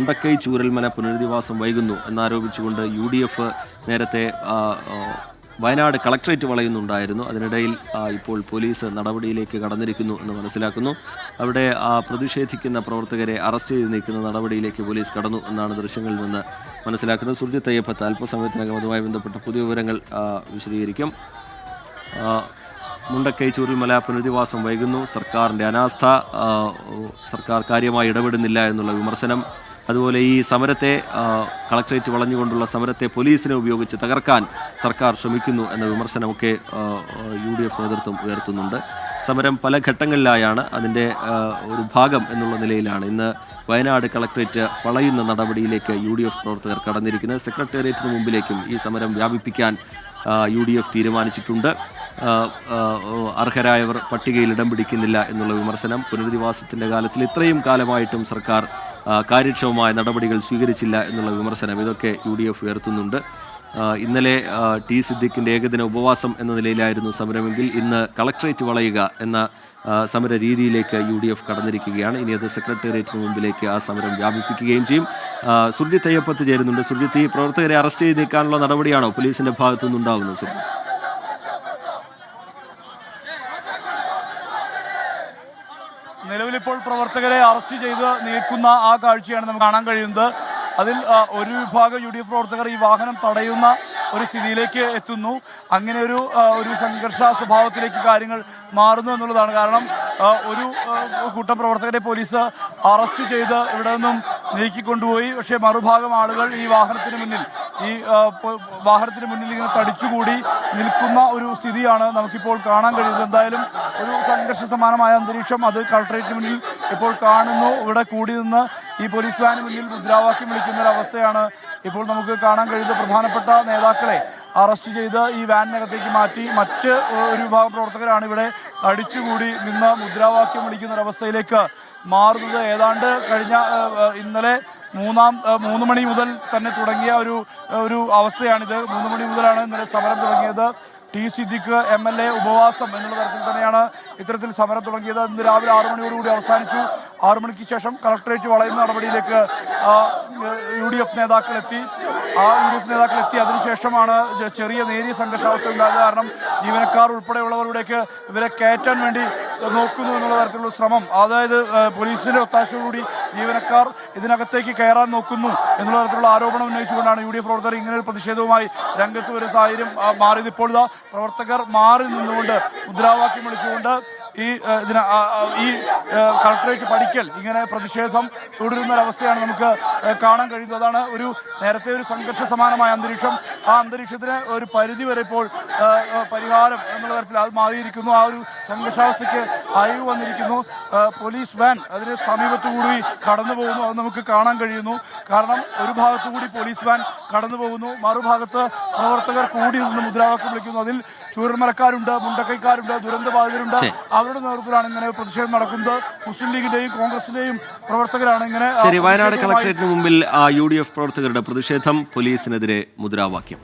മുണ്ടക്കൈ ചൂരൽമല പുനരധിവാസം വൈകുന്നു എന്നാരോപിച്ചുകൊണ്ട് UDF നേരത്തെ വയനാട് കളക്ട്രേറ്റ് വളയുന്നുണ്ടായിരുന്നു. അതിനിടയിൽ ഇപ്പോൾ പോലീസ് നടപടിയിലേക്ക് കടന്നിരിക്കുന്നു എന്ന് മനസ്സിലാക്കുന്നു. അവിടെ പ്രതിഷേധിക്കുന്ന പ്രവർത്തകരെ അറസ്റ്റ് ചെയ്ത് നീക്കുന്ന നടപടിയിലേക്ക് പോലീസ് കടന്നു എന്നാണ് ദൃശ്യങ്ങളിൽ നിന്ന് മനസ്സിലാക്കുന്നത്. സുർജിത്ത് അയ്യപ്പത്ത് അല്പസമയത്തിനകം അതുമായി ബന്ധപ്പെട്ട പുതിയ വിവരങ്ങൾ വിശദീകരിക്കും. മുണ്ടക്കൈ ചൂരൽമല പുനരധിവാസം വൈകുന്നു, സർക്കാരിൻ്റെ അനാസ്ഥ, സർക്കാർ കാര്യമായി ഇടപെടുന്നില്ല എന്നുള്ള വിമർശനം, അതുപോലെ ഈ സമരത്തെ കളക്ട്രേറ്റ് വളഞ്ഞുകൊണ്ടുള്ള സമരത്തെ പോലീസിനെ ഉപയോഗിച്ച് തകർക്കാൻ സർക്കാർ ശ്രമിക്കുന്നു എന്ന വിമർശനമൊക്കെ UDF നേതൃത്വം ഉയർത്തുന്നുണ്ട്. സമരം പല ഘട്ടങ്ങളിലായാണ്, അതിൻ്റെ ഒരു ഭാഗം എന്നുള്ള നിലയിലാണ് ഇന്ന് വയനാട് കളക്ട്രേറ്റ് വളയുന്ന നടപടിയിലേക്ക് UDF പ്രവർത്തകർ കടന്നിരിക്കുന്നത്. സെക്രട്ടേറിയറ്റിന് മുമ്പിലേക്കും ഈ സമരം വ്യാപിപ്പിക്കാൻ UDF തീരുമാനിച്ചിട്ടുണ്ട്. അർഹരായവർ പട്ടികയിൽ ഇടം പിടിക്കുന്നില്ല എന്നുള്ള വിമർശനം, പുനരധിവാസത്തിൻ്റെ കാലത്തിൽ ഇത്രയും കാലമായിട്ടും സർക്കാർ കാര്യക്ഷമമായ നടപടികൾ സ്വീകരിച്ചില്ല എന്നുള്ള വിമർശനം, ഇതൊക്കെ UDF ഉയർത്തുന്നുണ്ട്. ഇന്നലെ T സിദ്ദിഖിൻ്റെ ഏകദിന ഉപവാസം എന്ന നിലയിലായിരുന്നു സമരമെങ്കിൽ ഇന്ന് കളക്ട്രേറ്റ് വളയുക എന്ന സമര രീതിയിലേക്ക് UDF കടന്നിരിക്കുകയാണ്. ഇനി അത് സെക്രട്ടേറിയറ്റിന് മുമ്പിലേക്ക് ആ സമരം വ്യാപിപ്പിക്കുകയും ചെയ്യും. സുർജിത്ത് അയ്യപ്പത്ത് ചേരുന്നുണ്ട്. സുർജിത്ത്, ഈ പ്രവർത്തകരെ അറസ്റ്റ് ചെയ്ത് നീക്കാനുള്ള നടപടിയാണോ പോലീസിൻ്റെ ഭാഗത്തു നിന്നുണ്ടാകുന്നത്? സുർജിത്ത്, നിലവിലിപ്പോൾ പ്രവർത്തകരെ അറസ്റ്റ് ചെയ്ത് നീക്കുന്ന ആ കാഴ്ചയാണ് നമുക്ക് കാണാൻ കഴിയുന്നത്. അതിൽ ഒരു വിഭാഗം UDF പ്രവർത്തകർ ഈ വാഹനം തടയുന്ന ഒരു സ്ഥിതിയിലേക്ക് എത്തുന്നു. അങ്ങനെ ഒരു സംഘർഷ സ്വഭാവത്തിലേക്ക് കാര്യങ്ങൾ മാറുന്നു എന്നുള്ളതാണ്. കാരണം ഒരു കൂട്ടം പ്രവർത്തകരെ പോലീസ് അറസ്റ്റ് ചെയ്ത് ഇവിടെ നിന്നും നീക്കിക്കൊണ്ടുപോയി. പക്ഷേ മറുഭാഗം ആളുകൾ ഈ വാഹനത്തിന് മുന്നിൽ ഇങ്ങനെ തടിച്ചുകൂടി നിൽക്കുന്ന ഒരു സ്ഥിതിയാണ് നമുക്കിപ്പോൾ കാണാൻ കഴിയുന്നത്. എന്തായാലും ഒരു സംഘർഷ സമാനമായ അന്തരീക്ഷം അത് കളക്ട്രേറ്റിന് മുന്നിൽ ഇപ്പോൾ കാണുന്നു. ഇവിടെ കൂടി നിന്ന് ഈ പോലീസ് വാന് മുന്നിൽ മുദ്രാവാക്യം വിളിക്കുന്ന ഒരു അവസ്ഥയാണ് ഇപ്പോൾ നമുക്ക് കാണാൻ കഴിയുന്നത്. പ്രധാനപ്പെട്ട നേതാക്കളെ അറസ്റ്റ് ചെയ്ത് ഈ വാനിനകത്തേക്ക് മാറ്റി മറ്റ് ഒരു വിഭാഗം പ്രവർത്തകരാണ് ഇവിടെ അടിച്ചുകൂടി നിന്ന് മുദ്രാവാക്യം വിളിക്കുന്ന ഒരവസ്ഥയിലേക്ക് മാറുന്നത്. ഏതാണ്ട് കഴിഞ്ഞ ഇന്നലെ 3 മണി മുതൽ തന്നെ തുടങ്ങിയ ഒരു അവസ്ഥയാണിത്. 3 മണി മുതലാണ് ഇന്നലെ സമരം തുടങ്ങിയത്. T സിദ്ദിഖ് MLA ഉപവാസം എന്നുള്ള തരത്തിൽ തന്നെയാണ് ഇത്തരത്തിൽ സമരം തുടങ്ങിയത്. ഇന്ന് രാവിലെ 6 മണിയോടുകൂടി അവസാനിച്ചു. 6 മണിക്ക് ശേഷം കളക്ട്രേറ്റ് വളയുന്ന നടപടിയിലേക്ക് UDF നേതാക്കൾ എത്തി. അതിനുശേഷമാണ് ചെറിയ നേരിയ സംഘർഷാവസ്ഥ ഉണ്ടായത്. കാരണം ജീവനക്കാർ ഉൾപ്പെടെയുള്ളവരുടെയൊക്കെ ഇവരെ കയറ്റാൻ വേണ്ടി നോക്കുന്നു എന്നുള്ള തരത്തിലുള്ള ശ്രമം, അതായത് പോലീസിന്റെ ഒത്താശയോടുകൂടി ജീവനക്കാർ ഇതിനകത്തേക്ക് കയറാൻ നോക്കുന്നു എന്നുള്ള തരത്തിലുള്ള ആരോപണം ഉന്നയിച്ചുകൊണ്ടാണ് UDF പ്രവർത്തകർ ഇങ്ങനെ ഒരു പ്രതിഷേധവുമായി രംഗത്ത് വരുന്ന സാഹചര്യം മാറിയത്. ഇപ്പോൾ പ്രവർത്തകർ മാറി നിന്നുകൊണ്ട് മുദ്രാവാക്യം വിളിച്ചുകൊണ്ട് ഈ കളക്ട്രേറ്റ് പടിക്കൽ ഇങ്ങനെ പ്രതിഷേധം തുടരുന്ന ഒരവസ്ഥയാണ് നമുക്ക് കാണാൻ കഴിയുന്നത്. അതാണ് നേരത്തെ ഒരു സംഘർഷ സമാനമായ അന്തരീക്ഷം. ആ അന്തരീക്ഷത്തിന് ഒരു പരിധി വരെ ഇപ്പോൾ പരിഹാരം എന്നുള്ള തരത്തിൽ അത് മാറിയിരിക്കുന്നു. ആ ഒരു സംഘർഷാവസ്ഥയ്ക്ക് അയവ് വന്നിരിക്കുന്നു. പോലീസ് വാൻ അതിന് സമീപത്തുകൂടി കടന്നു പോകുന്നു, അത് നമുക്ക് കാണാൻ കഴിയുന്നു. കാരണം ഒരു ഭാഗത്തുകൂടി പോലീസ് വാൻ കടന്നു പോകുന്നു, മറുഭാഗത്ത് പ്രവർത്തകർ കൂടി നിന്ന് മുദ്രാവാക്യം വിളിക്കുന്നു. അതിൽ ചൂരൽമലക്കാരുണ്ട്, മുണ്ടക്കൈക്കാരുണ്ട്, ദുരന്തബാധിതരുണ്ട്. അവരുടെ നേതൃത്വത്തിലാണ് ഇങ്ങനെ പ്രതിഷേധം നടക്കുന്നത്. മുസ്ലിം ലീഗിന്റെയും കോൺഗ്രസിന്റെയും പ്രവർത്തകരാണ് ഇങ്ങനെ. വയനാട് കളക്ട്രേറ്റിന് മുമ്പിൽ UDF പ്രവർത്തകരുടെ പ്രതിഷേധം, പോലീസിനെതിരെ മുദ്രാവാക്യം.